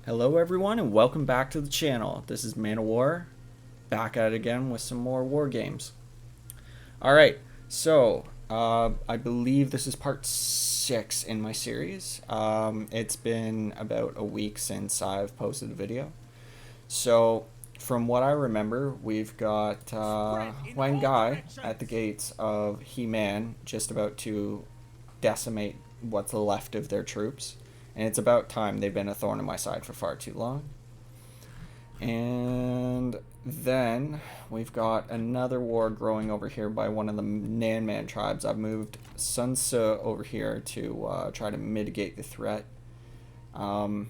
Hello everyone and welcome back to the channel. This is Man of War, back at it again with some more war games. Alright, so I believe this is part 6 in my series. It's been about a week since I've posted a video. So from what I remember, we've got Huang Gai at the gates of He-Man, just about to decimate what's left of their troops. And it's about time. They've been a thorn in my side for far too long. And then we've got another war growing over here by one of the Nan Man tribes. I've moved Sun Ce over here to try to mitigate the threat. I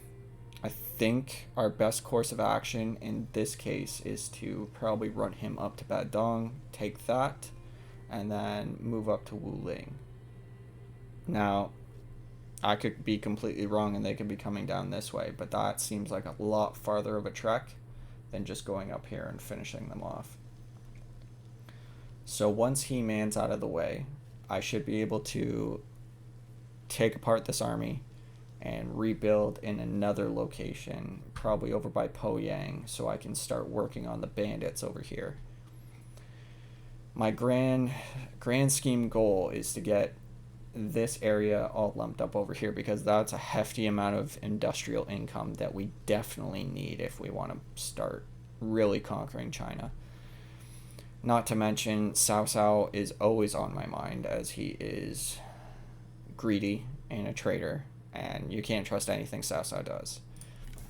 think our best course of action in this case is to probably run him up to Badong, take that, and then move up to Wuling. Now, I could be completely wrong and they could be coming down this way, but that seems like a lot farther of a trek than just going up here and finishing them off. So once He-Man's out of the way, I should be able to take apart this army and rebuild in another location, probably over by Po Yang, so I can start working on the bandits over here. My grand scheme goal is to get this area all lumped up over here because that's a hefty amount of industrial income that we definitely need if we want to start really conquering China. Not to mention Cao Cao is always on my mind as he is greedy and a traitor, and you can't trust anything Cao Cao does.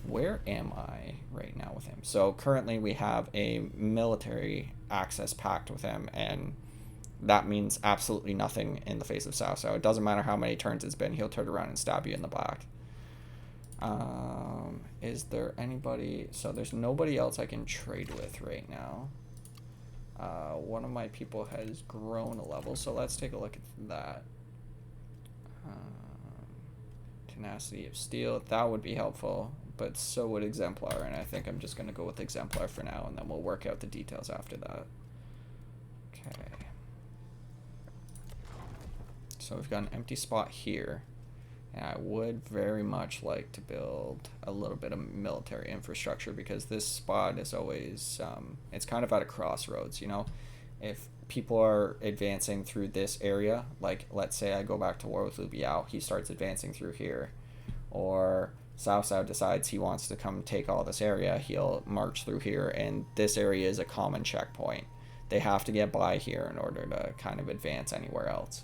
Where am I right now with him? So currently we have a military access pact with him, and that means absolutely nothing in the face of Cao Cao. It doesn't matter how many turns it's been, he'll turn around and stab you in the back. Is there anybody? So there's nobody else I can trade with right now. One of my people has grown a level, so let's take a look at that. Tenacity of Steel, that would be helpful, but so would Exemplar, and I think I'm just going to go with Exemplar for now, and then we'll work out the details after that. Okay. So we've got an empty spot here, and I would very much like to build a little bit of military infrastructure because this spot is always, it's kind of at a crossroads, you know? If people are advancing through this area, like let's say I go back to war with Liu Biao, he starts advancing through here, or Cao Cao decides he wants to come take all this area, he'll march through here, and this area is a common checkpoint. They have to get by here in order to kind of advance anywhere else.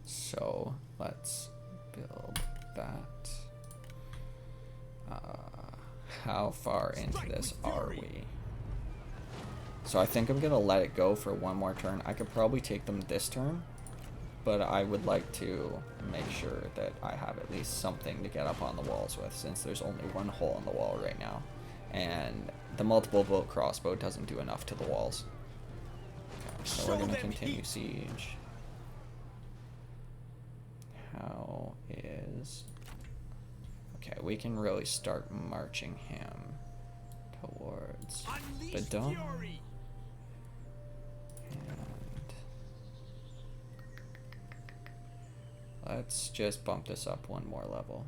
So let's build that. How far into this are we? So I think I'm gonna let it go for one more turn. I could probably take them this turn, but I would like to make sure that I have at least something to get up on the walls with, since there's only one hole in the wall right now, and the multiple bolt crossbow doesn't do enough to the walls. Okay, so we're gonna continue siege. How is... Okay, we can really start marching him towards the dome. And let's just bump this up one more level.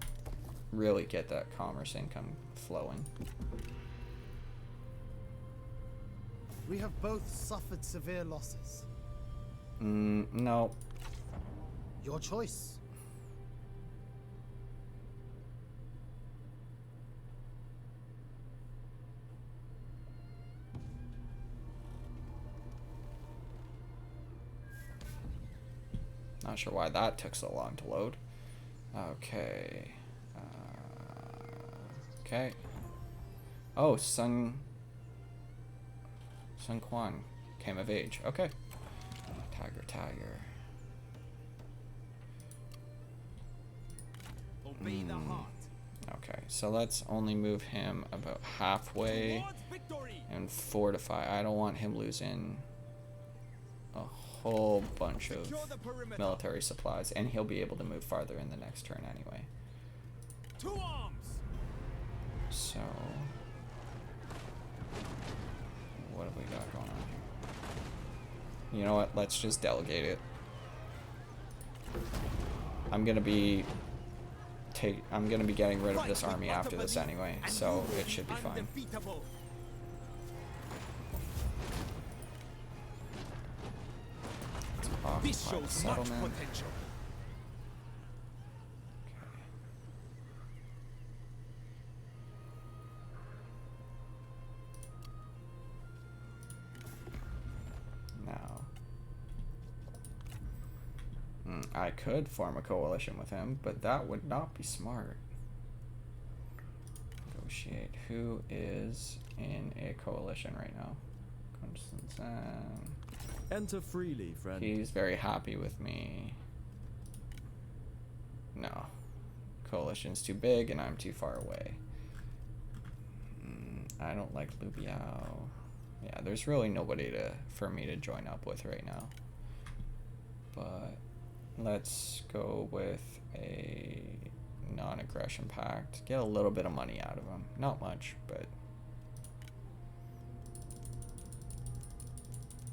Really get that commerce income flowing. We have both suffered severe losses. No. Your choice. Not sure why that took so long to load. Okay. Okay. Oh, Sun Quan came of age. Okay. Tiger. Obey the heart. Okay, so let's only move him about halfway and fortify. I don't want him losing a whole bunch of military supplies, and he'll be able to move farther in the next turn anyway. To arms. So what have we got going on here? You know what? Let's just delegate it. I'm gonna be I'm gonna be getting rid of this army after this anyway, so it should be fine. This shows much potential. Now, I could form a coalition with him, but that would not be smart. Negotiate. Who is in a coalition right now? Constantine. Enter freely, friend. He's very happy with me. No. Coalition's too big and I'm too far away. I don't like Lubiao. Yeah, there's really nobody for me to join up with right now. But let's go with a non-aggression pact. Get a little bit of money out of him. Not much, but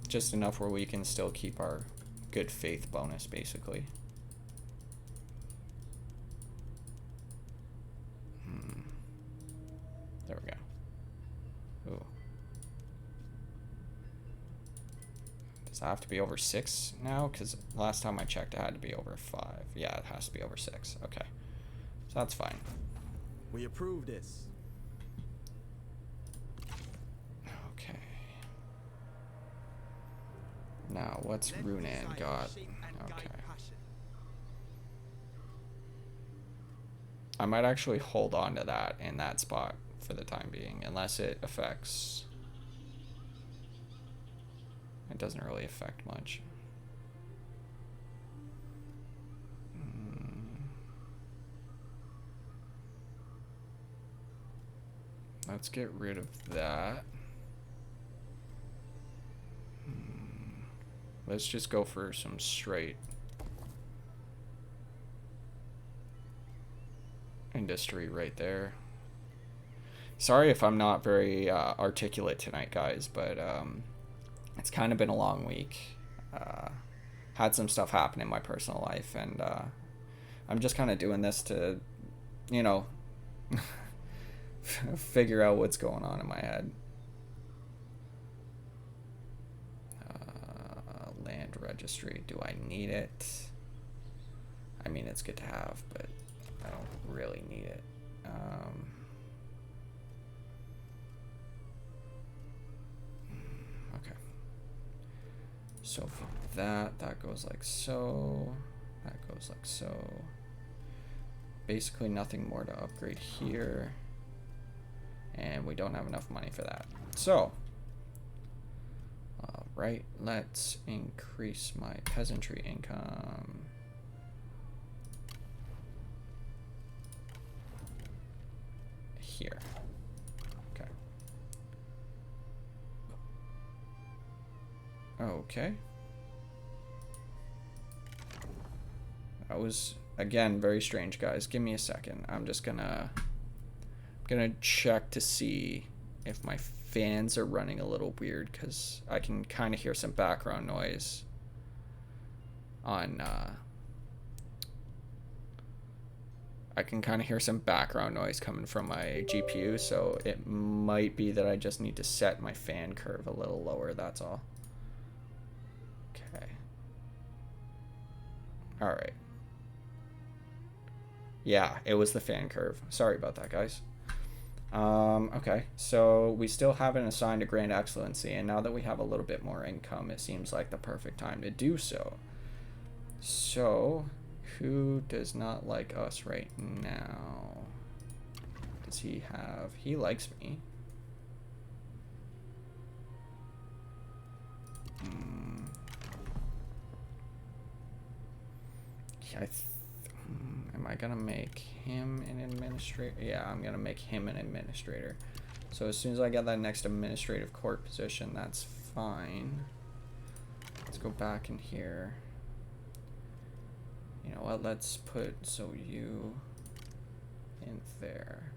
just enough where we can still keep our good faith bonus, basically. There we go. Ooh. Does it have to be over 6 now? Because last time I checked, it had to be over 5. Yeah, it has to be over 6. Okay. So that's fine. We approve this. Okay. Now, what's Runan got? Okay. I might actually hold on to that in that spot for the time being, unless it affects... It doesn't really affect much. Let's get rid of that. Let's just go for some straight industry right there. Sorry if I'm not very articulate tonight, guys, but it's kind of been a long week. Had some stuff happen in my personal life, and I'm just kind of doing this to, you know, figure out what's going on in my head. Land registry, do I need it? I mean, it's good to have, but I don't really need it. Okay. So for that goes like so. That goes like so. Basically nothing more to upgrade here. And we don't have enough money for that. So, right, let's increase my peasantry income. Here. Okay. Okay. That was, again, very strange, guys. Give me a second. I'm just gonna check to see if my fans are running a little weird, because I can kind of hear some background noise on I can kind of hear some background noise coming from my GPU, so it might be that I just need to set my fan curve a little lower, that's all. Okay. Alright. Yeah, it was the fan curve. Sorry about that, guys. Okay, so we still haven't assigned a Grand Excellency, and now that we have a little bit more income, it seems like the perfect time to do so. So, who does not like us right now? Does he have... He likes me. Yeah, am I gonna make him an administrator? Yeah, I'm gonna make him an administrator. So as soon as I get that next administrative court position, that's fine. Let's go back in here. You know what, let's put, so you in there.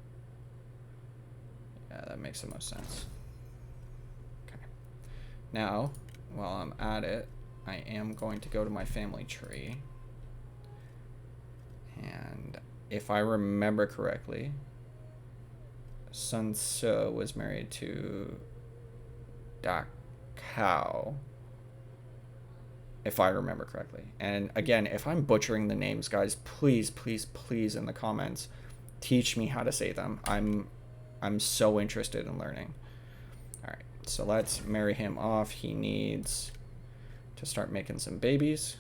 Yeah, that makes the most sense. Okay. Now, while I'm at it, I am going to go to my family tree. And if I remember correctly, Sun Tzu was married to Da Kao, if I remember correctly. And again, if I'm butchering the names, guys, please, please, please in the comments, teach me how to say them. I'm so interested in learning. All right, so let's marry him off. He needs to start making some babies.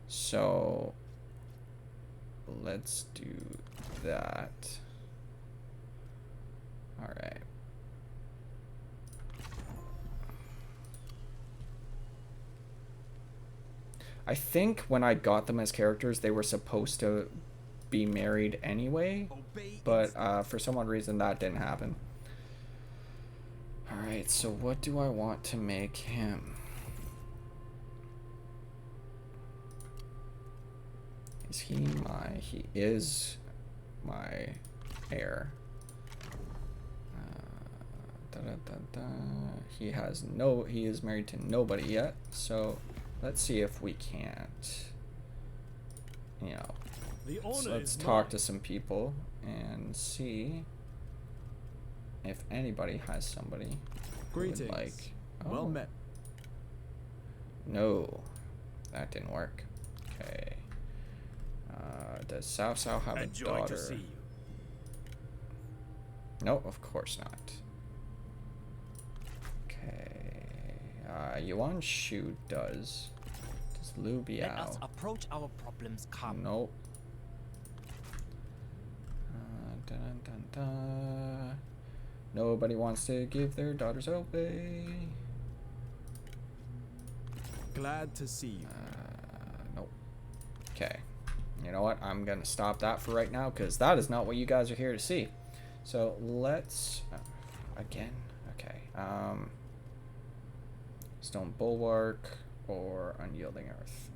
So let's do that. All right. I think when I got them as characters, they were supposed to be married anyway, but for some odd reason that didn't happen. All right, so what do I want to make him? He is my heir. He is married to nobody yet, so let's see if we can't, you know, so let's talk to some people and see if anybody has somebody who would like. Oh, Well met. No, that didn't work. Okay. Does Sao Sao have a daughter? To see you. No, of course not. Okay. Yuan Shu does. Does Lu Biao? Let us approach our problems calmly. Nope. Dun, dun, dun. Nobody wants to give their daughters away. Glad to see you. Nope. Okay. You know what? I'm gonna stop that for right now because that is not what you guys are here to see. So let's again. Okay. Stone Bulwark or Unyielding Earth.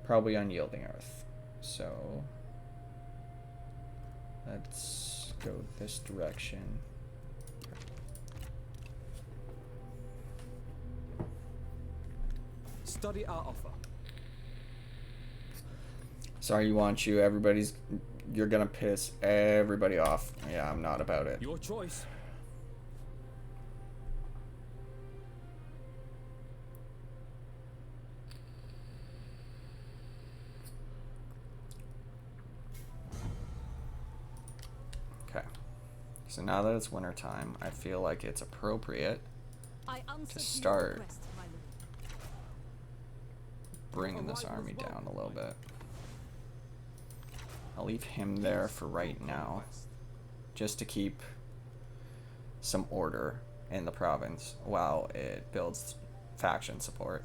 Probably Unyielding Earth. So let's go this direction. Study our offer. Sorry, Yuan Shu. You're gonna piss everybody off. Yeah, I'm not about it. Your choice. Okay. So now that it's winter time, I feel like it's appropriate to start bringing this army down a little bit. I'll leave him there for right now, just to keep some order in the province while it builds faction support.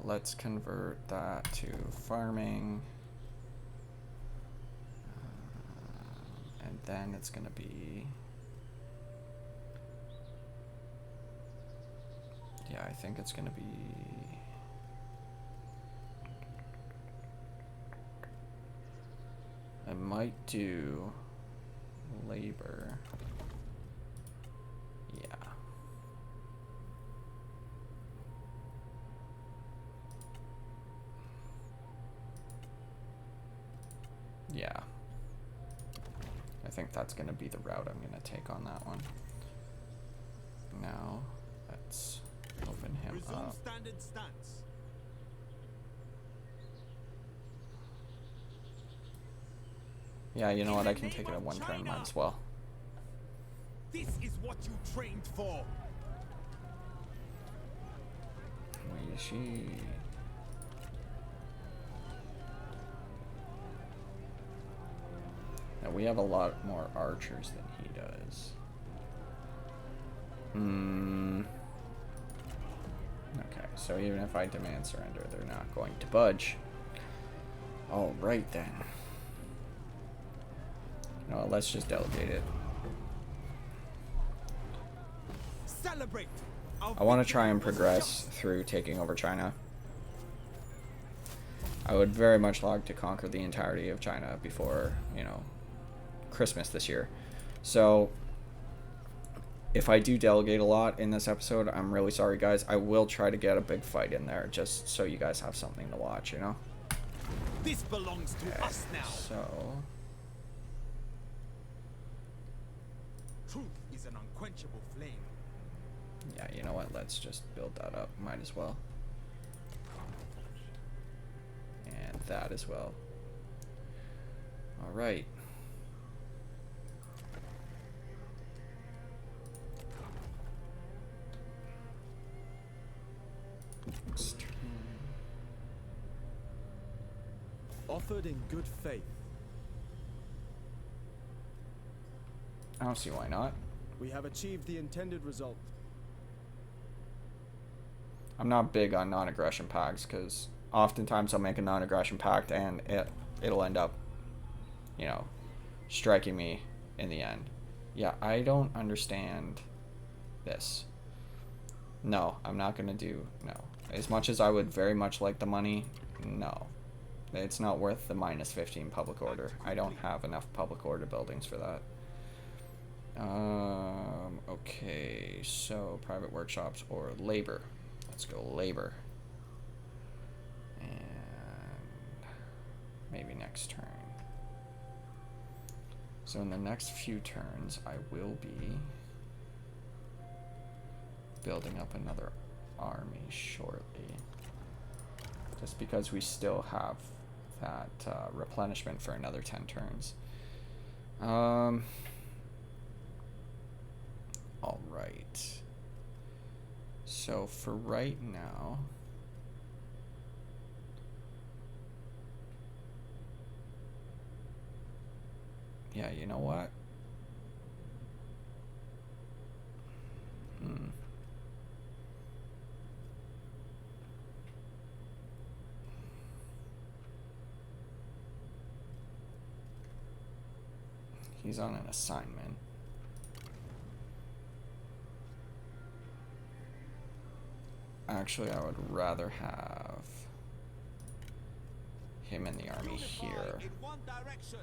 Let's convert that to farming. And then it's gonna be, yeah, I think it's gonna be, I might do labor. Yeah. Yeah. I think that's going to be the route I'm going to take on that one. Now, let's open him up. Standard stance. Yeah, you know what? I can take it at one turn. Might as well. This is what you trained for. Where is she? Now we have a lot more archers than he does. Okay, so even if I demand surrender, they're not going to budge. All right then. No, let's just delegate it. Celebrate. I want to try and progress through taking over China. I would very much like to conquer the entirety of China before, you know, Christmas this year. So if I do delegate a lot in this episode, I'm really sorry, guys. I will try to get a big fight in there just so you guys have something to watch, you know? This belongs to us now. So Truth is an unquenchable flame. yeah, you know what? Let's just build that up. Might as well. And that as well. All right. Next turn. Offered in good faith. I don't see why not. We have achieved the intended result. I'm not big on non-aggression pacts because oftentimes I'll make a non-aggression pact and it'll end up, you know, striking me in the end. Yeah, I don't understand this. No, I'm not gonna do no. As much as I would very much like the money, no. It's not worth the minus 15 public order. I don't have enough public order buildings for that. Okay, so private workshops or labor. Let's go labor. And maybe next turn. So in the next few turns, I will be building up another army shortly. Just because we still have that replenishment for another 10 turns. All right. So for right now, yeah, you know what? He's on an assignment. Actually, I would rather have him in the army here. In one direction.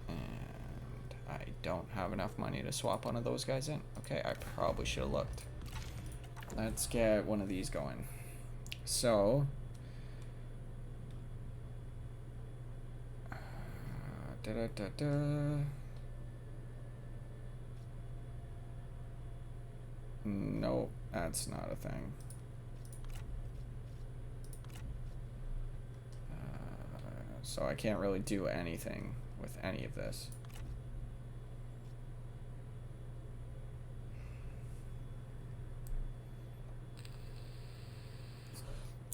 And I don't have enough money to swap one of those guys in. Okay, I probably should have looked. Let's get one of these going. So, nope, that's not a thing. So I can't really do anything with any of this.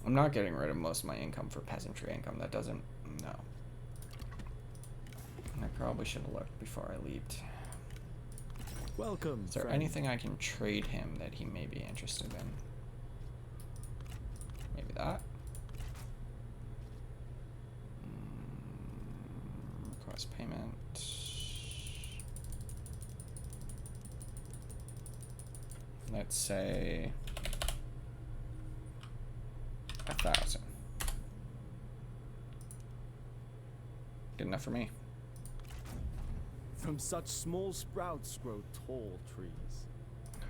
I'm not getting rid of most of my income for peasantry income. That doesn't, no. I probably should have looked before I leaped. Welcome, Is there friend. anything I can trade him that he may be interested in? Maybe that? Request payment. Let's say 1,000. Good enough for me. From such small sprouts grow tall trees.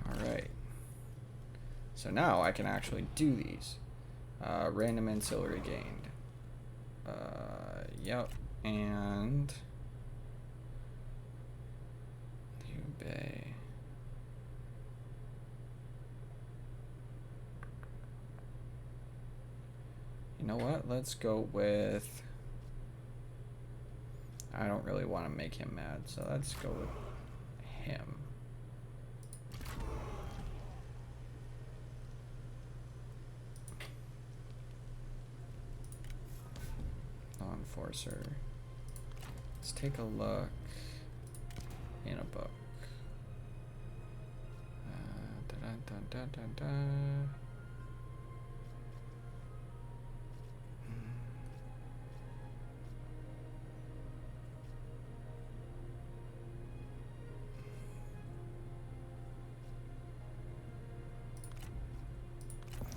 Alright. So now I can actually do these. Random ancillary gained. Yep. And Bay. You know what? Let's go with, I don't really want to make him mad, so let's go with him. Law enforcer. Let's take a look in a book.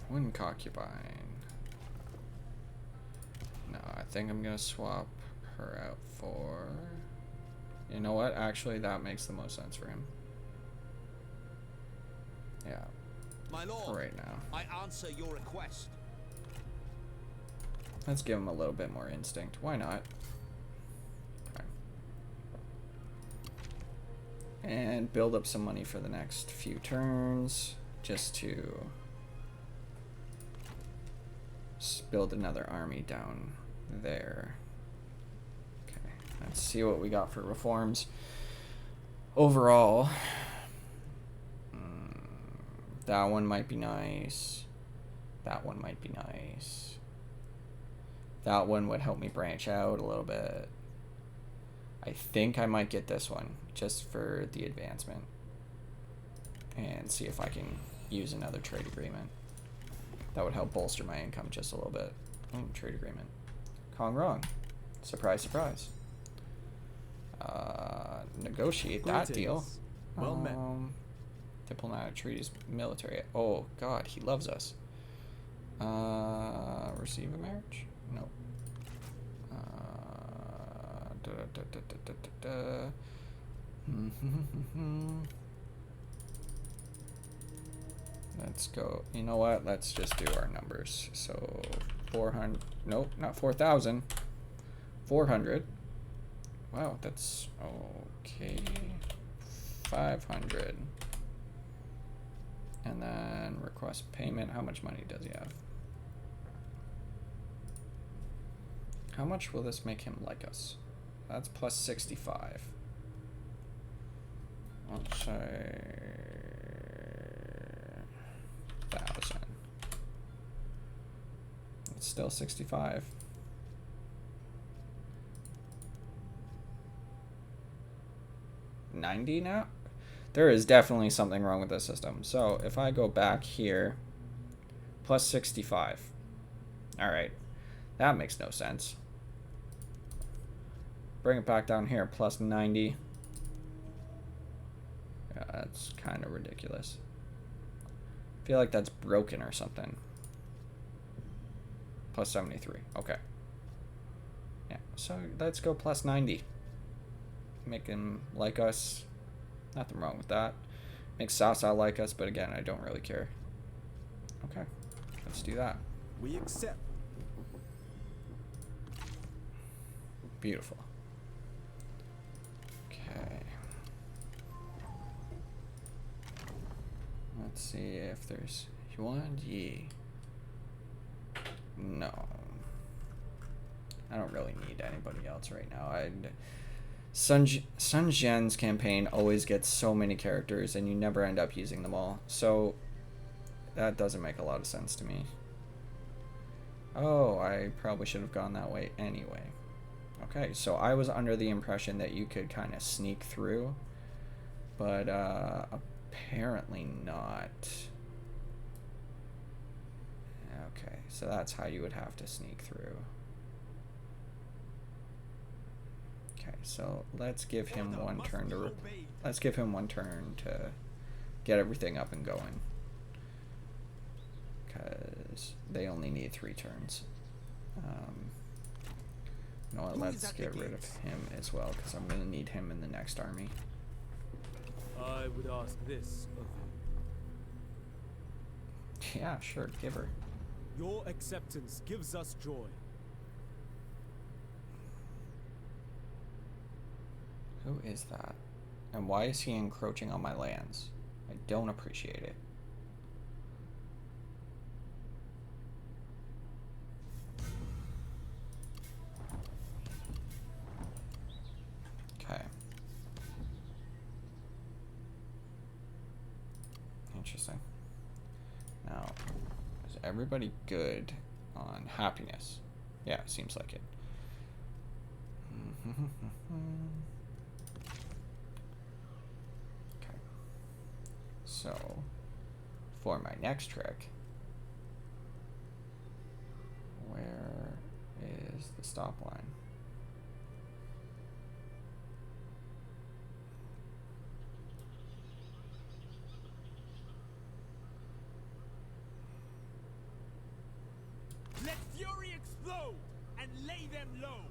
One concubine. No, I think I'm gonna swap her out for, you know what, actually that makes the most sense for him. Yeah, My lord, for right now. I answer your request. Let's give him a little bit more instinct. Why not? Okay. And build up some money for the next few turns, just to build another army down there. Okay, let's see what we got for reforms. Overall, that one might be nice. That one might be nice. That one would help me branch out a little bit. I think I might get this one just for the advancement. And see if I can use another trade agreement. That would help bolster my income just a little bit. Oh, trade agreement. Kong wrong. Surprise, surprise. Negotiate that deal. Greetings. Well met. Diplomatic treaties, military. Oh God, he loves us. Receive a marriage? No. Let's go. You know what? Let's just do our numbers. So 400. Nope, not 4,000. 400. Wow, that's okay. 500. And then request payment. How much money does he have? How much will this make him like us? That's plus 65. Let's say 1,000. It's still 65. $90 now? There is definitely something wrong with this system. So if I go back here, plus 65. Alright. That makes no sense. Bring it back down here, plus 90. Yeah, that's kind of ridiculous. I feel like that's broken or something. Plus 73. Okay. Yeah, so let's go plus 90. Make him like us. Nothing wrong with that. Make Sasa like us, but again, I don't really care. Okay, let's do that. We accept. Beautiful. Okay. Let's see if there's Yuan Yi. No. I don't really need anybody else right now. Sun Jian's campaign always gets so many characters and you never end up using them all. So that doesn't make a lot of sense to me. Oh, I probably should have gone that way anyway. Okay, so I was under the impression that you could kind of sneak through, but apparently not. Okay, so that's how you would have to sneak through. Okay, so let's give him one turn to get everything up and going, because they only need 3 turns. You know what, let's get rid of him as well, because I'm going to need him in the next army. I would ask this of you. Yeah, sure, give her. Your acceptance gives us joy. Who is that? And why is he encroaching on my lands? I don't appreciate it. Okay. Interesting. Now, is everybody good on happiness? Yeah, seems like it. Okay. So, for my next trick, where is the stop line? Let fury explode and lay them low.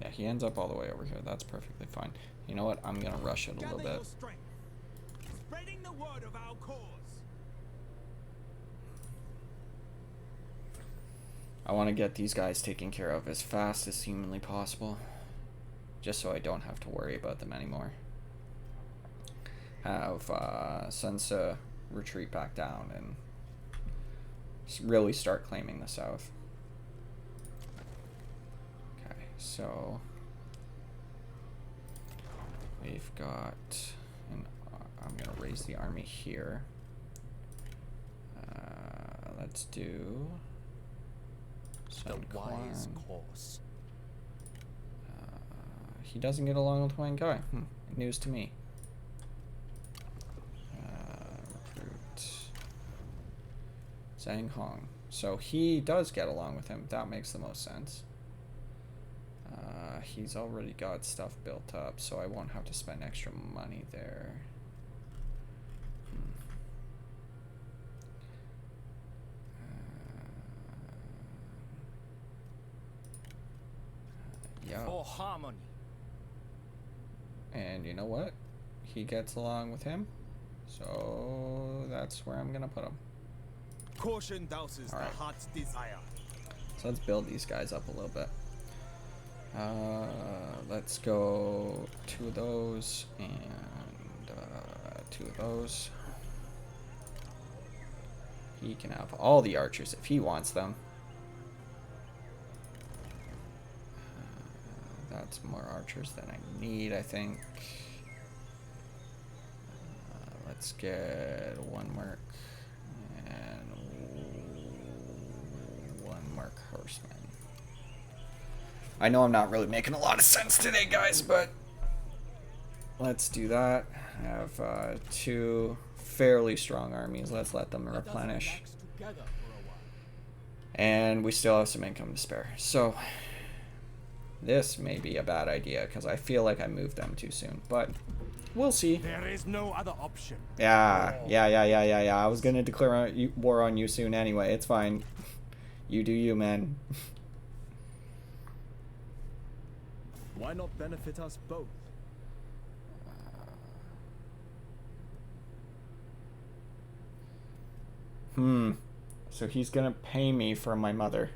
Yeah, he ends up all the way over here. That's perfectly fine. You know what? I'm gonna rush it a little Gather your bit. strength, spreading the word of our cause. I want to get these guys taken care of as fast as humanly possible, just so I don't have to worry about them anymore. Have Sansa retreat back down and really start claiming the south. Okay, so we've got, and I'm gonna raise the army here. Let's do The Sun wise Quan. course. He doesn't get along with Wang Kai. News to me. Recruit Zhang Hong. So he does get along with him. That makes the most sense. He's already got stuff built up, so I won't have to spend extra money there. Yeah. For harmony. And you know what? He gets along with him. So that's where I'm going to put him. Caution douses Alright. the heart's desire. So let's build these guys up a little bit. Let's go 2 of those and 2 of those. He can have all the archers if he wants them. That's more archers than I need, I think. Let's get 1 merc and 1 merc horseman. I know I'm not really making a lot of sense today, guys, but let's do that. I have 2 fairly strong armies. Let's let them replenish. Relax together for a while. And we still have some income to spare. So this may be a bad idea because I feel like I moved them too soon, but we'll see. There is no other option. Yeah. I was gonna declare war on you soon anyway. It's fine. You do you, man. Why not benefit us both? So he's gonna pay me for my mother.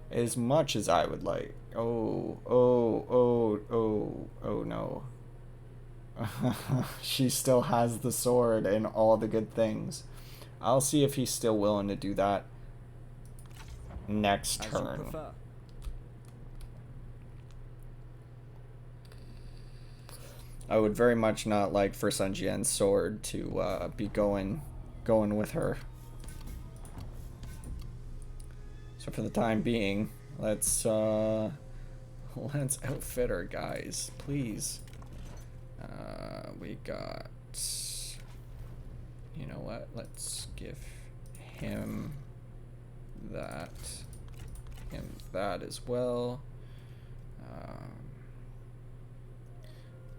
As much as I would like. Oh no. She still has the sword and all the good things. I'll see if he's still willing to do that next As you turn. prefer. I would very much not like for Sun Jian's sword to be going with her. So for the time being, let's outfit our guys, please. We got, you know what? Let's give him that as well.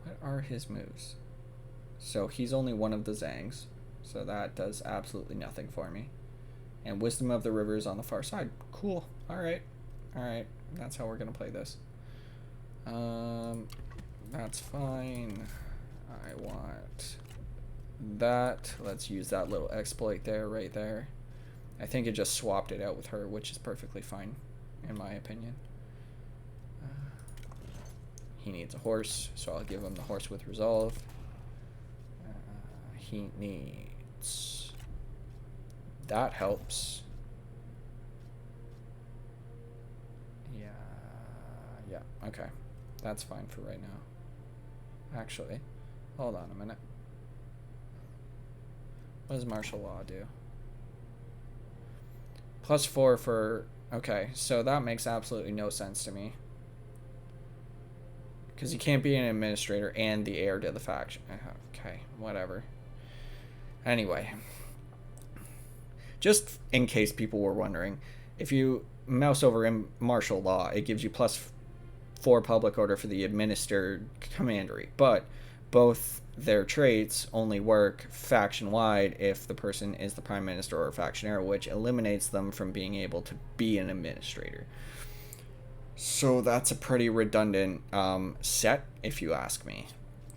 What are his moves? So he's only one of the Zangs, so that does absolutely nothing for me. And Wisdom of the Rivers on the far side. Cool. Alright. Alright. That's how we're going to play this. That's fine. I want that. Let's use that little exploit there, right there. I think it just swapped it out with her, which is perfectly fine, in my opinion. He needs a horse, so I'll give him the horse with resolve. He needs... That helps. Yeah, okay. That's fine for right now. Actually, hold on a minute. What does martial law do? +4 for... Okay, so that makes absolutely no sense to me. Because you can't be an administrator and the heir to the faction. Okay, whatever. Anyway. Just in case people were wondering, if you mouse over in martial law, it gives you +4 public order for the administered commandery. But both their traits only work faction-wide if the person is the prime minister or faction heir, which eliminates them from being able to be an administrator. So that's a pretty redundant set, if you ask me.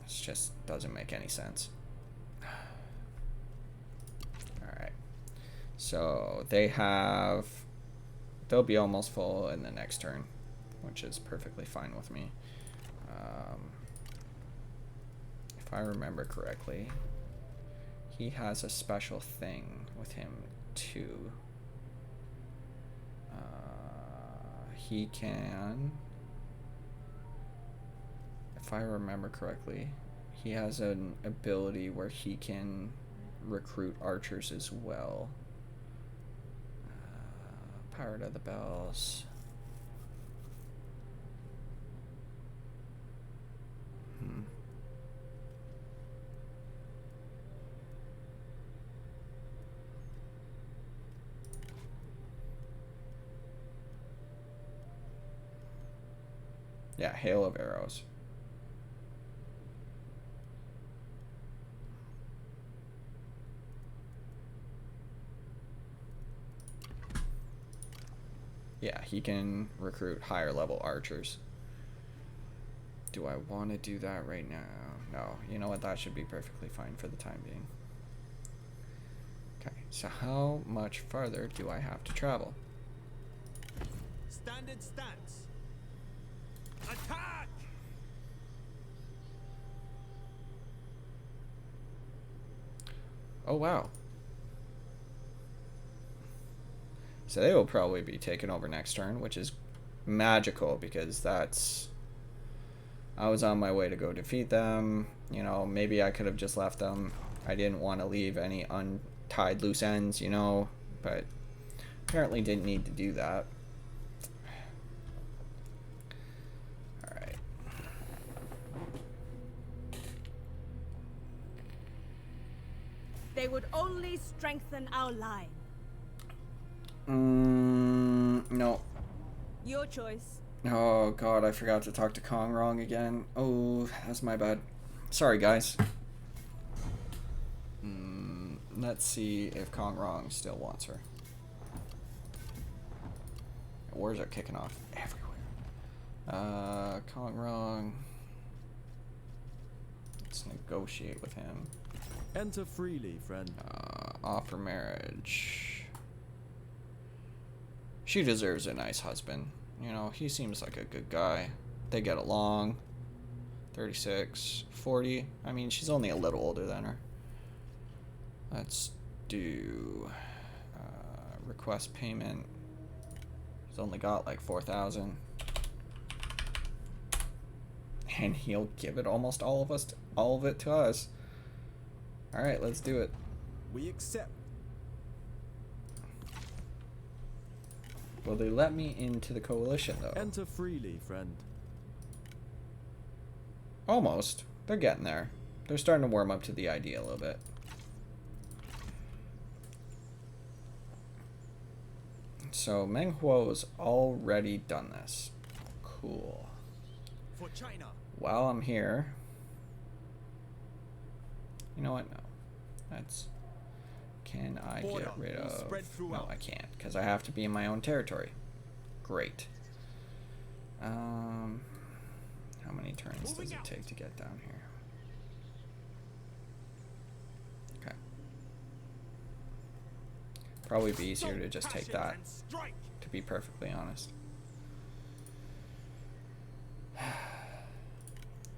It just doesn't make any sense. Alright. So they'll be almost full in the next turn, which is perfectly fine with me. If I remember correctly, he has a special thing with him too. He can, if I remember correctly, he has an ability where he can recruit archers as well. Pirate of the Bells. Yeah, hail of arrows. Yeah, he can recruit higher level archers. Do I want to do that right now? No, you know what? That should be perfectly fine for the time being. Okay, so how much farther do I have to travel? Standard stance. Attack! Oh, wow. So they will probably be taken over next turn, which is magical because that's... I was on my way to go defeat them. You know, maybe I could have just left them. I didn't want to leave any untied loose ends, you know, but apparently didn't need to do that. Alright. They would only strengthen our line. No. Your choice. Oh god, I forgot to talk to Kong wrong again. Oh, that's my bad. Sorry, guys. Let's see if Kong Wrong still wants her. Wars are kicking off everywhere. Kong Wrong. Let's negotiate with him. Enter freely, friend. Offer marriage. She deserves a nice husband. You know, he seems like a good guy. They get along. 36, 40. I mean, she's only a little older than her. Let's do request payment. He's only got like 4,000. And he'll give it almost all of it to us. All right, let's do it. We accept. Will they let me into the coalition, though? Enter freely, friend. Almost. They're getting there. They're starting to warm up to the idea a little bit. So Meng Huo's already done this. Cool. For China. While I'm here... You know what? No. That's... Can I get rid of... No, I can't, because I have to be in my own territory. Great. How many turns does it take to get down here? Okay. Probably be easier to just take that, to be perfectly honest.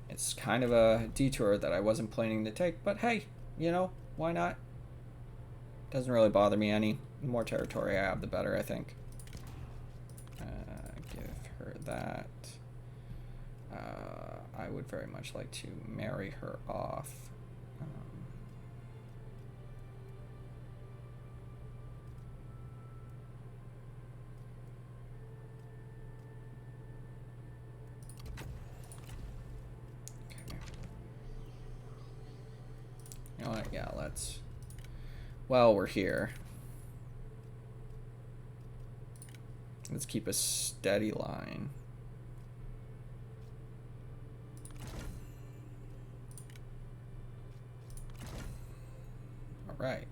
It's kind of a detour that I wasn't planning to take, but hey, you know, why not? Doesn't really bother me any. The more territory I have, the better, I think. Give her that. I would very much like to marry her off. Okay. You know what? Yeah, let's... While we're here, let's keep a steady line. All right.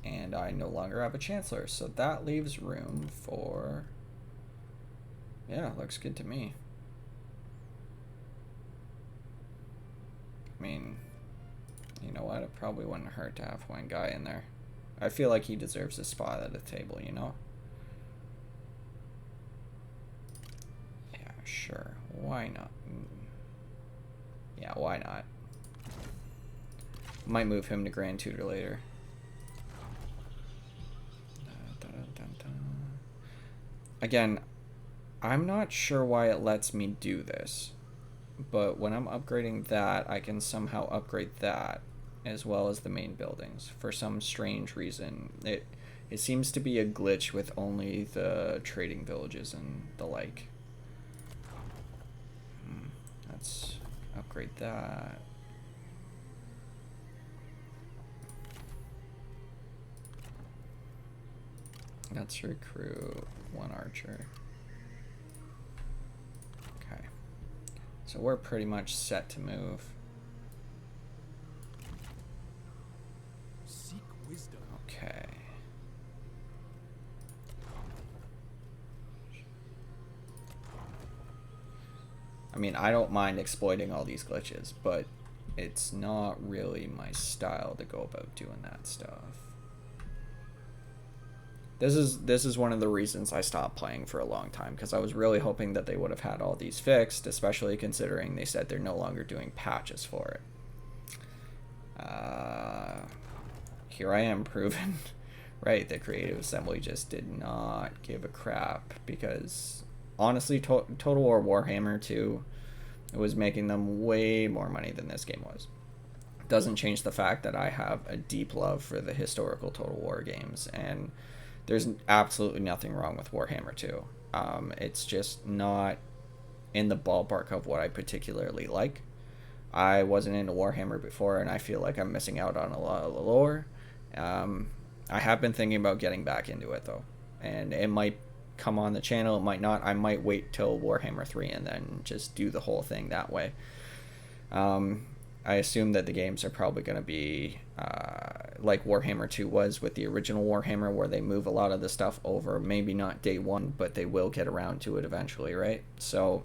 And I no longer have a chancellor, so that leaves room for... Yeah, looks good to me. I mean, you know what? It probably wouldn't hurt to have one guy in there. I feel like he deserves a spot at the table, you know? Yeah, sure. Why not? Yeah, why not? Might move him to Grand Tutor later. Again, I'm not sure why it lets me do this, but when I'm upgrading that, I can somehow upgrade that as well as the main buildings. For some strange reason, it seems to be a glitch with only the trading villages and the like. Let's upgrade that. Let's recruit one archer. Okay. So we're pretty much set to move. Seek wisdom. Okay. I mean, I don't mind exploiting all these glitches, but it's not really my style to go about doing that stuff. This is one of the reasons I stopped playing for a long time, because I was really hoping that they would have had all these fixed, especially considering they said they're no longer doing patches for it. Here I am proven right, the Creative Assembly just did not give a crap, because honestly, Total War Warhammer 2 was making them way more money than this game was. Doesn't change the fact that I have a deep love for the historical Total War games, and there's absolutely nothing wrong with Warhammer 2. It's just not in the ballpark of what I particularly like. I wasn't into Warhammer before, and I feel like I'm missing out on a lot of the lore. I have been thinking about getting back into it, though. And it might come on the channel, it might not. I might wait till Warhammer 3 and then just do the whole thing that way. I assume that the games are probably going to be like Warhammer 2 was with the original Warhammer, where they move a lot of the stuff over, maybe not day one, but they will get around to it eventually, right? So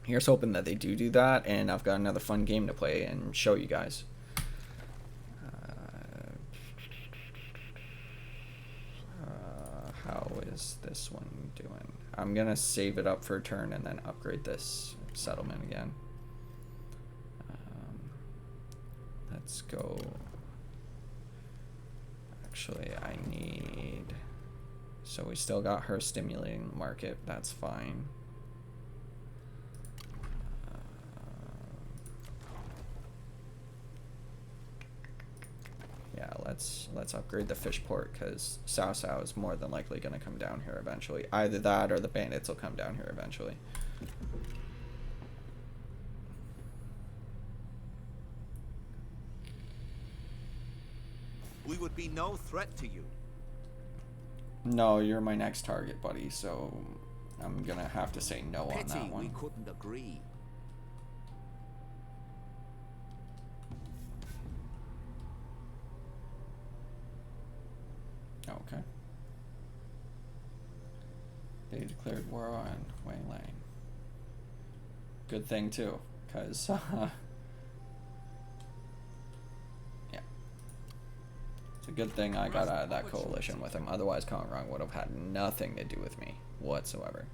here's hoping that they do that, and I've got another fun game to play and show you guys. How is this one doing? I'm going to save it up for a turn and then upgrade this settlement again. Let's go. Actually, I need... So we still got her stimulating the market. That's fine. Yeah, let's upgrade the fish port, because Sao Sao is more than likely going to come down here eventually. Either that or the bandits will come down here eventually. We would be no threat to you. No, you're my next target, buddy, so I'm going to have to say no on Pity that one. we couldn't agree. Okay. They declared war on Wei Lang. Good thing, too, because... yeah. It's a good thing I got out of that coalition with him. Otherwise, Congrong would have had nothing to do with me whatsoever.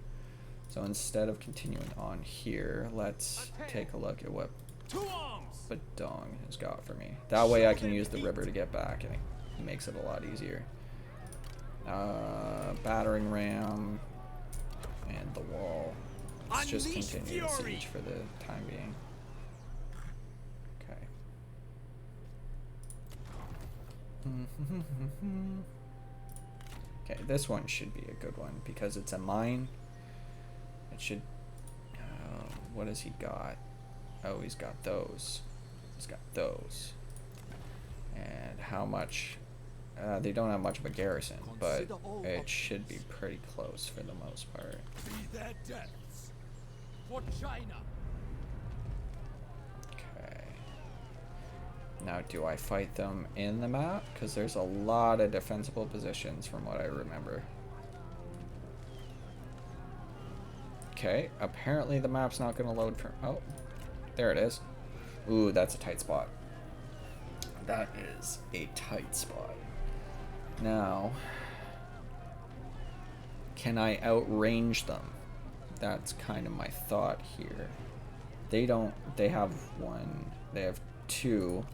So instead of continuing on here, let's take a look at what Badong has got for me. That way I can use the river to get back, and it makes it a lot easier. Battering ram and the wall. Let's just continue the siege for the time being. Okay. Okay, this one should be a good one because it's a mine. It should... what has he got? Oh, he's got those. He's got those. And how much... they don't have much of a garrison, but it should be pretty close for the most part. Be their deaths for China. Okay. Now, do I fight them in the map? Because there's a lot of defensible positions from what I remember. Okay, apparently the map's not going to load for... Oh, there it is. Ooh, that's a tight spot. That is a tight spot. Now, can I outrange them? That's kind of my thought here. They don't, they have one, they have two.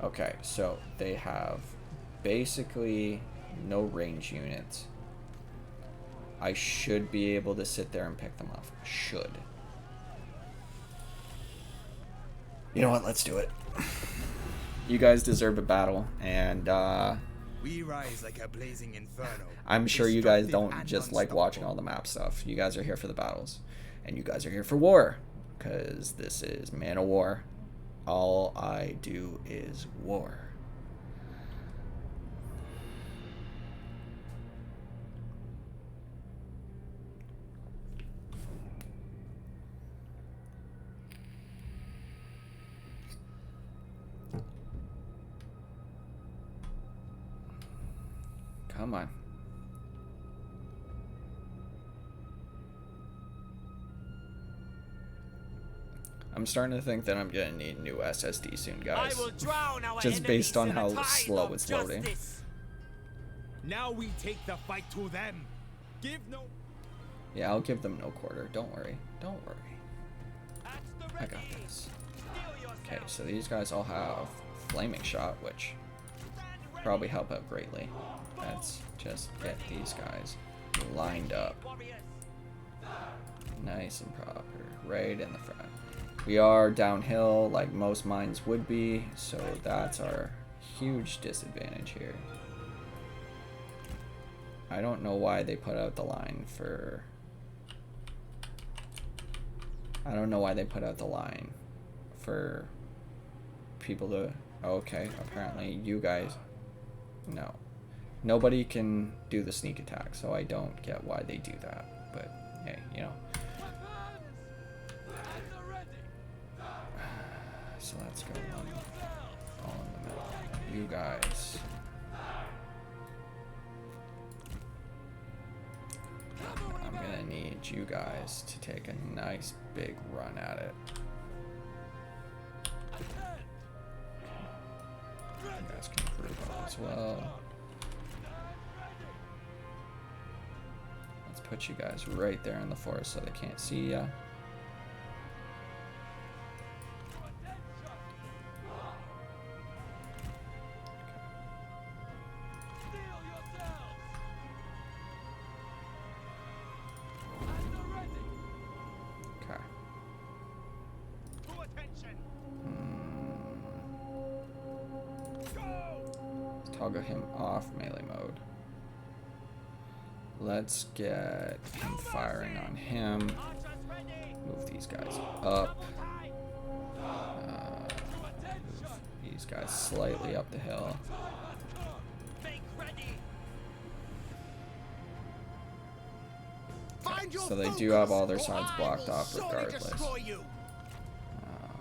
Okay, so they have basically no range units. I should be able to sit there and pick them off. Should. You know what? Let's do it. You guys deserve a battle, and We rise like a blazing inferno. I'm sure you guys destructive don't and just like watching all unstoppable. the map stuff. You guys are here for the battles, and you guys are here for war, because this is Man of War. All I do is war. Come on. I'm starting to think that I'm gonna need a new SSD soon, guys. I will drown our Just based on enemies in how a tide slow of it's loading. justice. Now we take the fight to them. Give no. Yeah, I'll give them no quarter. Don't worry. Don't worry. At the I got ready. this. Steel yourself. Okay, so these guys all have flaming shot, which Stand ready. probably help out greatly. Let's just get these guys lined up Warriors. nice and proper, right in the front. We are downhill like most mines would be, so that's our huge disadvantage here. I don't know why they put out the line for... I don't know why they put out the line for people to... Okay, apparently you guys... No. Nobody can do the sneak attack, so I don't get why they do that. But, hey, you know. So let's go all in the middle. You guys. I'm gonna need you guys to take a nice big run at it. You guys can group up as well. Let's put you guys right there in the forest so they can't see ya. Okay. Let's toggle him off melee mode. Let's get him firing on him. Move these guys up. Move these guys slightly up the hill. Find your So they do have all their focus, or sides I blocked will off surely regardless. destroy you.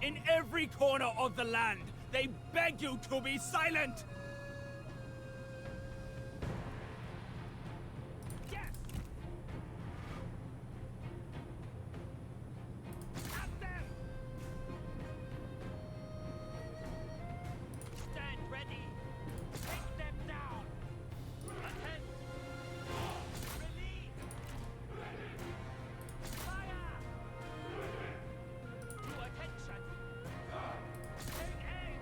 In every corner of the land, they beg you to be silent. Yes. At them. Stand ready. Take them down. Ahead. Release. Fire. To attention. Take aim.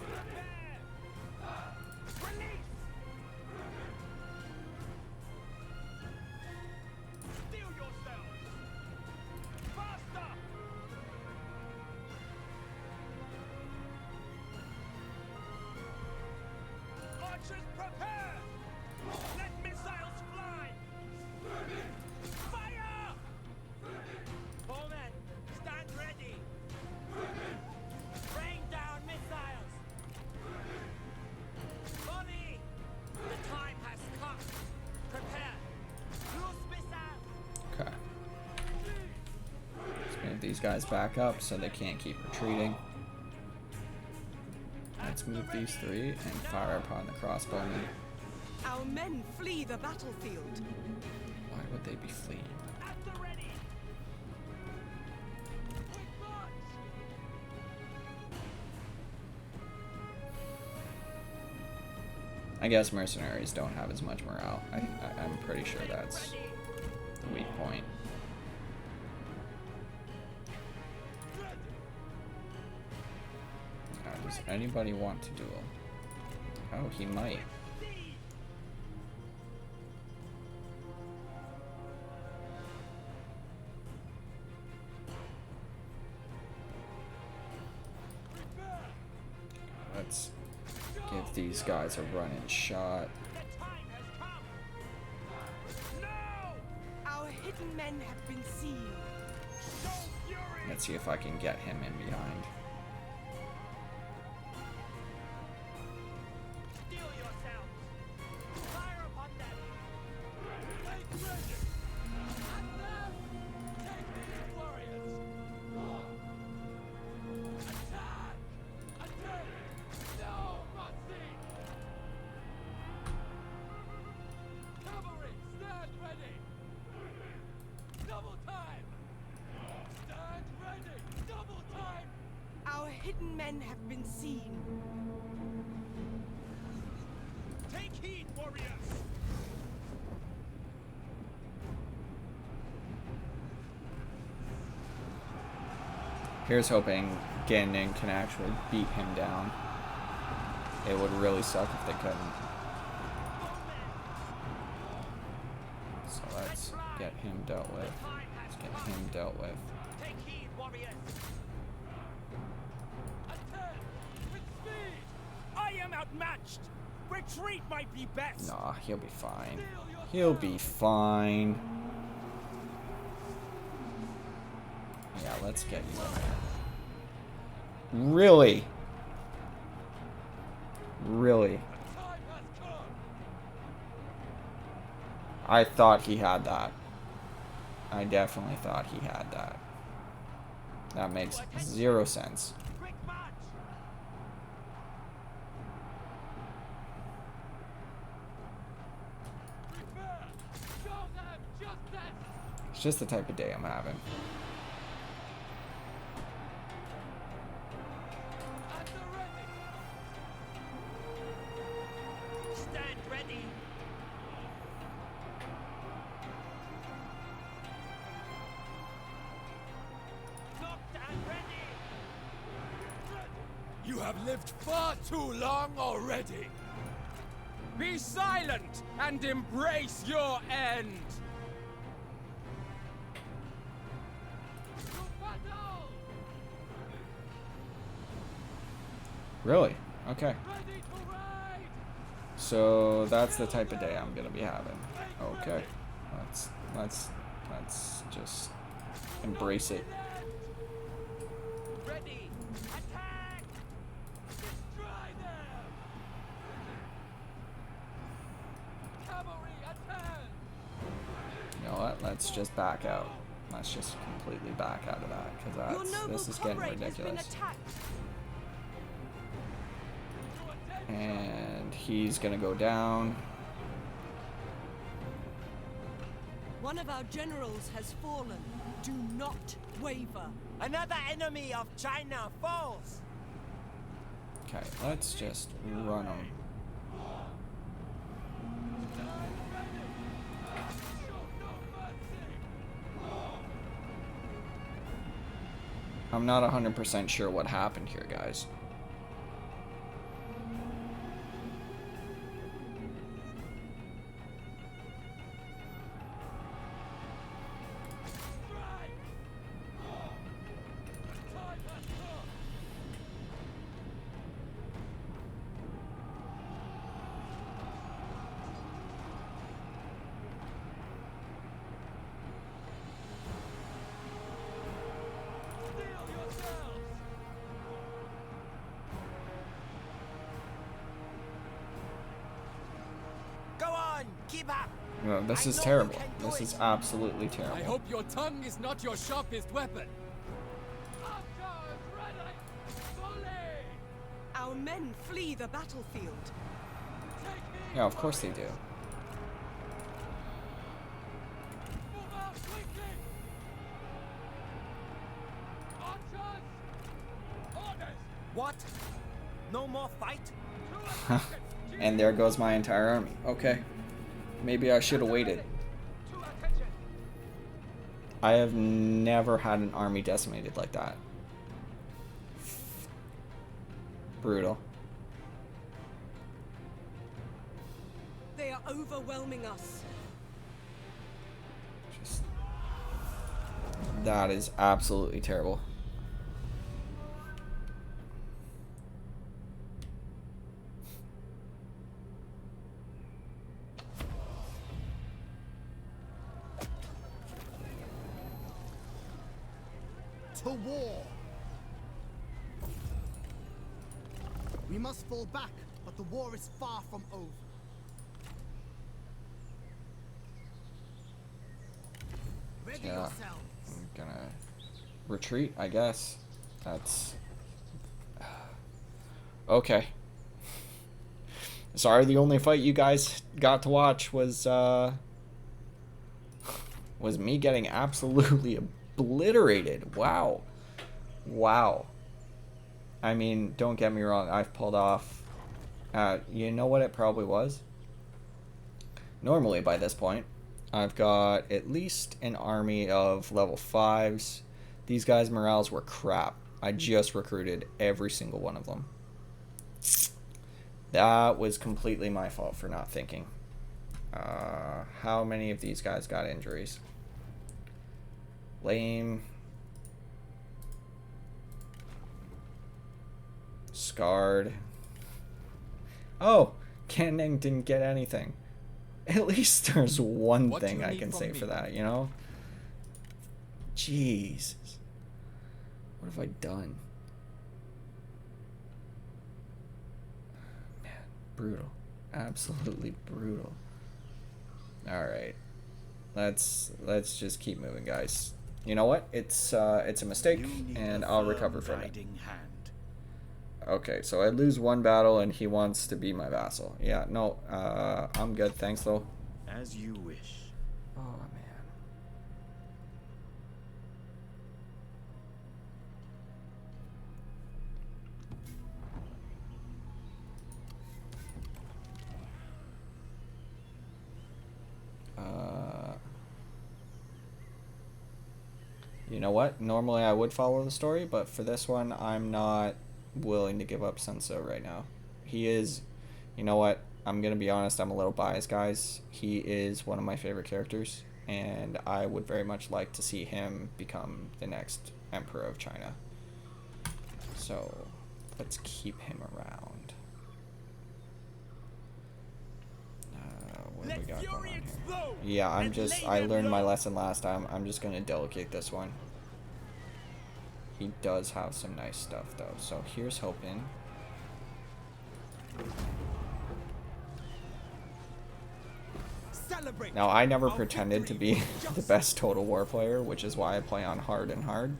Prepare. Release. Steel yourselves. Faster. Archers, prepare. Let missiles fly. Fire. All men, stand ready. Rain down missiles. Volley. The time has come. Prepare. Loose missiles. Okay. Let's move these guys back up so they can't keep retreating. Let's move these three and fire upon the crossbowmen. Our men flee the battlefield. Why would they be fleeing? At the ready. We march. I guess mercenaries don't have as much morale. I'm pretty sure that's the weak point. Does anybody want to duel? Oh, he might. Let's give these guys a running shot. Our hidden men have been seen. Let's see if I can get him in behind. Our hidden men have been seen. Take heed, warriors! Here's hoping Ganon can actually beat him down. It would really suck if they couldn't. So let's get him dealt with. Let's get him dealt with. Take heed, warriors! I am outmatched! Retreat might be best! Nah, he'll be fine. He'll be fine. Yeah, let's get you in there. Really? Really? I thought he had that. I definitely thought he had that. That makes 0 sense. Quick march! It's just the type of day I'm having. Stand ready! Locked and ready! You have lived far too long already. Be silent and embrace your end. Really? Okay. So that's the type of day I'm gonna be having. Okay. Let's just embrace it. Ready! Attack! Destroy them! Cavalry, attack! You know what? Let's just back out. Let's just completely back out of that, Your because noble this is getting comrade has been ridiculous. attacked. And he's gonna go down. One of our generals has fallen. Do not waver. Another enemy of China falls! Okay, let's just run him. I'm not 100% sure what happened here, guys. Go on, keep up! No, this is terrible. This is absolutely terrible. I hope your tongue is not your sharpest weapon. Our men flee the battlefield. Yeah, of course they do. What? No more fight? And there goes my entire army. Okay. Maybe I should have waited. I have never had an army decimated like that. Brutal. They are overwhelming us. Just, that is absolutely terrible. To war! We must fall back, but the war is far from over. Ready Yeah. yourselves. I'm gonna retreat, I guess. That's... Okay. Sorry, the only fight you guys got to watch was me getting absolutely obliterated. Wow. Wow. I mean, don't get me wrong, I've pulled off... you know what it probably was? Normally, by this point, I've got at least an army of level 5s. These guys' morales were crap. I just recruited every single one of them. That was completely my fault for not thinking. How many of these guys got injuries? Lame. Scarred. Oh, Canning didn't get anything. At least there's one What do thing you I need can from say me? for that, you know? Jesus. What have I done? Man, brutal. Absolutely brutal. Alright. Let's just keep moving, guys. You know what? It's a mistake, and I'll recover from it. Okay, so I lose one battle, and he wants to be my vassal. Yeah, no, I'm good, thanks, though. As you wish. Oh, man. You know what? Normally I would follow the story, but for this one, I'm not willing to give up Senso right now. He is, you know what? I'm going to be honest, I'm a little biased, guys. He is one of my favorite characters, and I would very much like to see him become the next Emperor of China. So, let's keep him around. What do we got going on here? Yeah, I learned my lesson last time. I'm just going to delegate this one. He does have some nice stuff, though. So here's hoping. Now, I never pretended to be the best Total War player, which is why I play on hard and hard.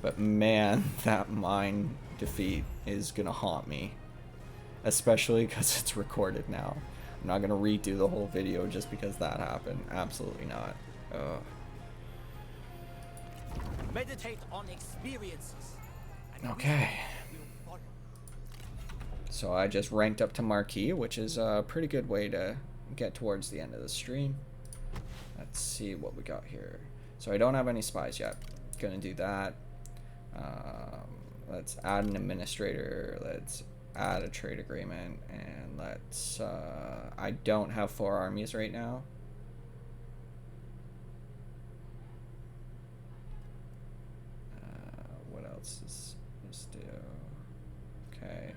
But man, that mine defeat is going to haunt me. Especially because it's recorded now. I'm not going to redo the whole video just because that happened. Absolutely not. Ugh. Meditate on experiences. Okay. So I just ranked up to Marquis, which is a pretty good way to get towards the end of the stream. Let's see what we got here. So I don't have any spies yet. Gonna do that. Let's add an administrator. Let's add a trade agreement, and let's I don't have 4 armies right now. What else is this do? Okay.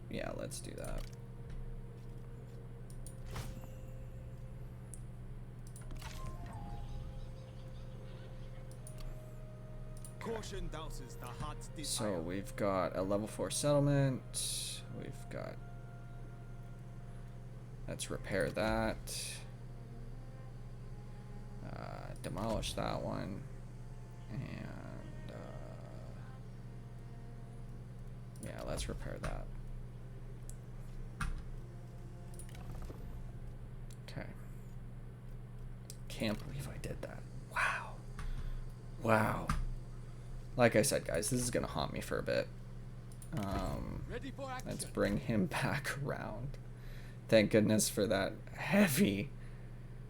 Yeah, let's do that. Caution douses the heart's desire. So we've got a level 4 settlement. We've got... Let's repair that. Demolish that one. And... yeah, let's repair that. Okay. Can't believe I did that. Wow. Wow. Like I said, guys, this is gonna haunt me for a bit. Ready for action. Let's bring him back around. Thank goodness for that heavy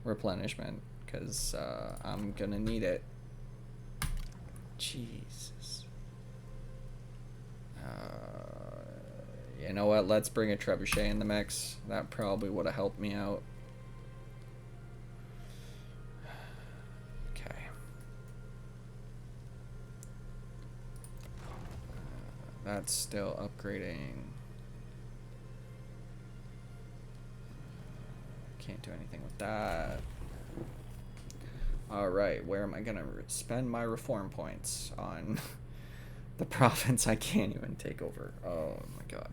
replenishment, because I'm gonna need it. Jesus. You know what? Let's bring a trebuchet in the mix. That probably would have helped me out. Okay. That's still upgrading. Can't do anything with that. Alright, where am I gonna spend my reform points? On the province I can't even take over. Oh my god.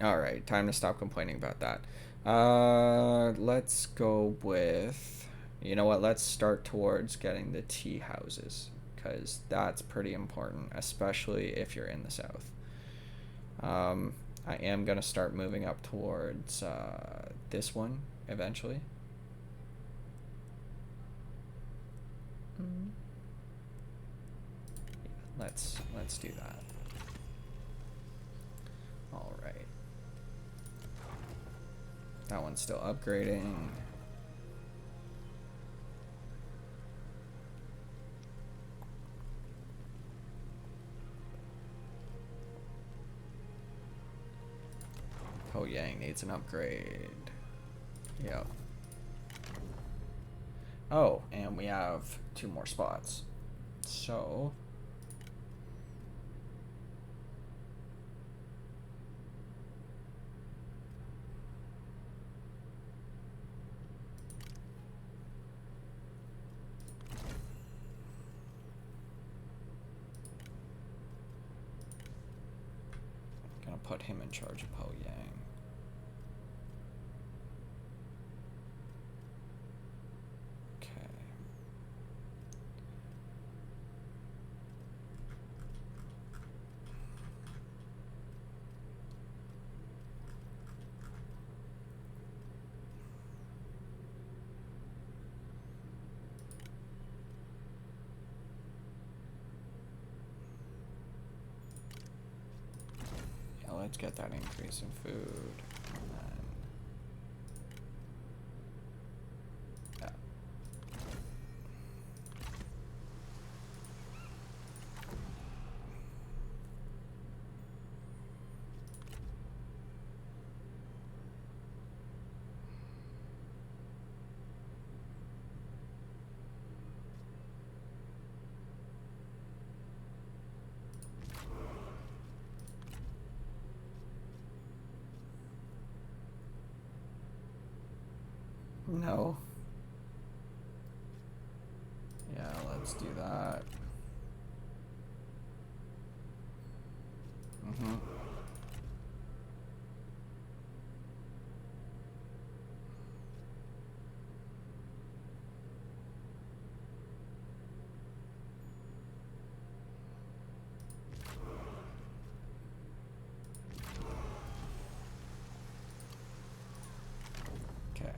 Alright, time to stop complaining about that. Let's go with... You know what, let's start towards getting the tea houses, because that's pretty important, especially if you're in the south. I am going to start moving up towards this one eventually. Let's do that. All right. That one's still upgrading. Oh, Yang needs an upgrade. Yep. Oh, and we have 2 more spots. So... gonna put him in charge of Po Yang. Let's get that increase in food. And then, yeah. No. Yeah, let's do that. Mm-hmm. Okay.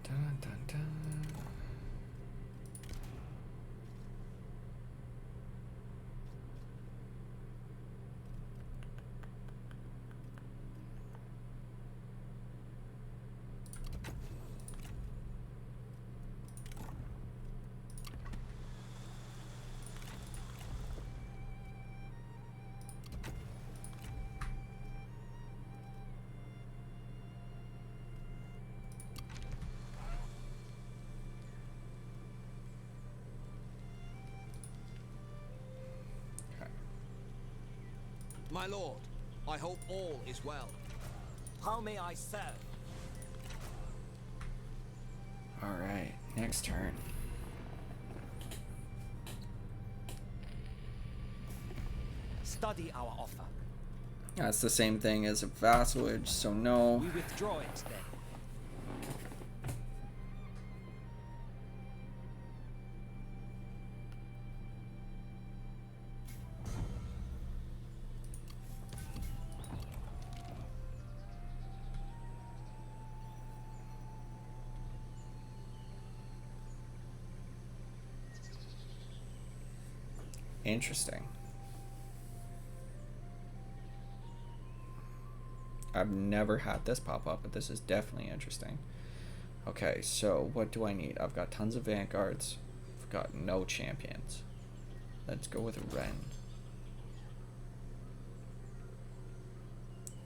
Dun, dun, dun. My lord, I hope all is well. How may I serve? All right, next turn. study our offer. That's the same thing as a vassalage, so no. We withdraw it then. Interesting. I've never had this pop up, but this is definitely interesting. Okay, so what do I need? I've got tons of vanguards. I've got no champions. Let's go with Ren.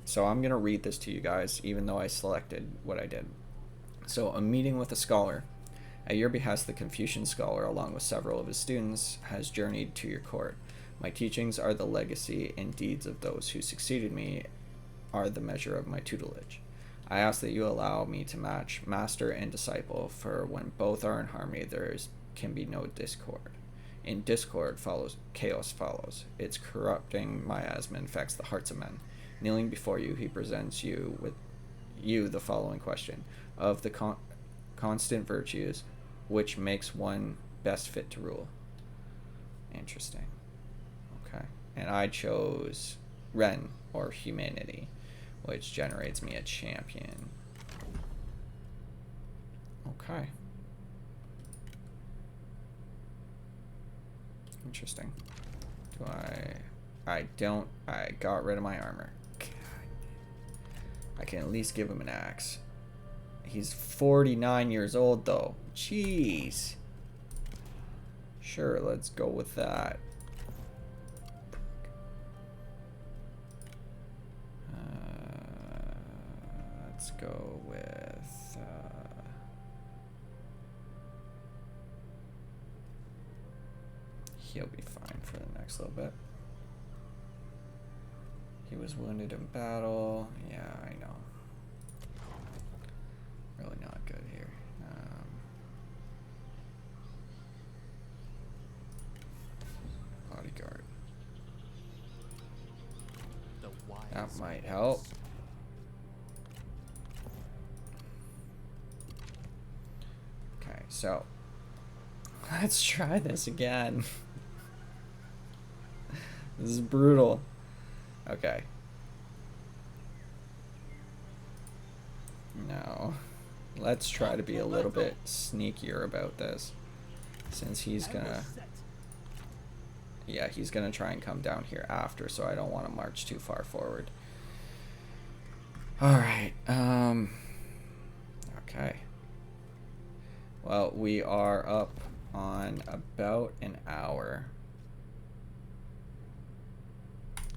So I'm going to read this to you guys, even though I selected what I did. So, a meeting with a scholar. At your behest, the Confucian scholar, along with several of his students, has journeyed to your court. My teachings are the legacy and deeds of those who succeeded me are the measure of my tutelage. I ask that you allow me to match master and disciple, for when both are in harmony, can be no discord. In discord follows chaos follows. Its corrupting miasma infects the hearts of men. Kneeling before you, he presents you with the following question: of the constant virtues, which makes one best fit to rule? Interesting. Okay, and I chose Ren, or humanity, which generates me a champion. Okay. Interesting. I got rid of my armor. God. I can at least give him an axe. He's 49 years old though. Jeez. Sure, let's go with that. Let's go with he'll be fine for the next little bit. He was wounded in battle. Yeah, I know. Really not good here. Bodyguard. That might help. Okay, so let's try this again. This is brutal. Okay. Now, let's try to be a little bit sneakier about this, since he's gonna... Yeah, he's gonna try and come down here after, so I don't want to march too far forward. Alright, okay. Well, we are up on about an hour.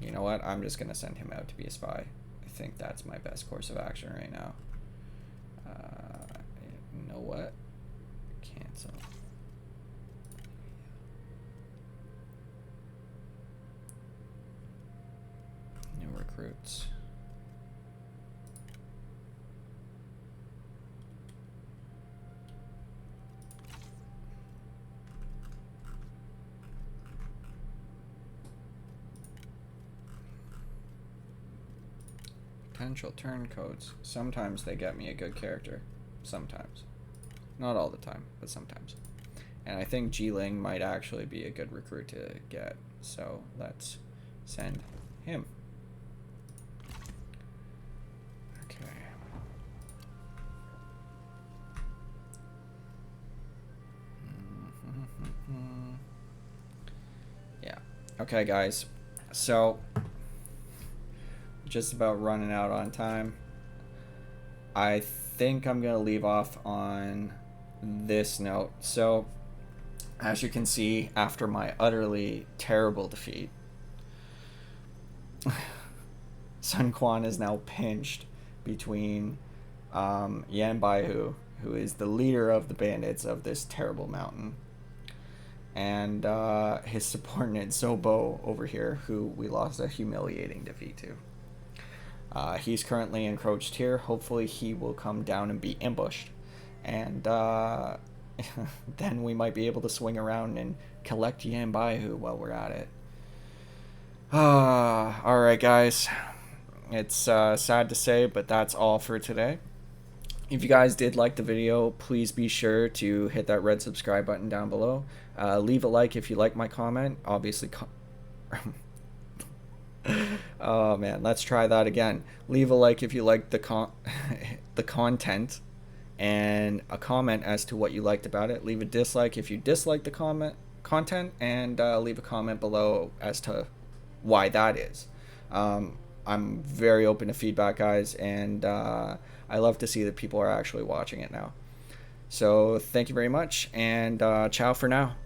You know what? I'm just gonna send him out to be a spy. I think that's my best course of action right now. You know what? Cancel. New recruits. Potential turncoats. Sometimes they get me a good character. Sometimes. Not all the time, but sometimes. And I think Jian might actually be a good recruit to get. So let's send him. Okay. Yeah. Okay, guys. So just about running out on time. I think I'm gonna leave off on this note. So as you can see, after my utterly terrible defeat, Sun Quan is now pinched between Yan Baihu, who is the leader of the bandits of this terrible mountain, and his subordinate Zobo over here, who we lost a humiliating defeat to. He's currently encroached here. Hopefully he will come down and be ambushed. And then we might be able to swing around and collect Yan Baihu while we're at it. Alright, guys. It's sad to say, but that's all for today. If you guys did like the video, please be sure to hit that red subscribe button down below. Leave a like if you like my comment. Obviously, oh man, let's try that again. Leave a like if you like the the content, and a comment as to what you liked about it. Leave a dislike if you dislike the content, and leave a comment below as to why that is. I'm very open to feedback, guys, and I love to see that people are actually watching it now. So thank you very much, and ciao for now.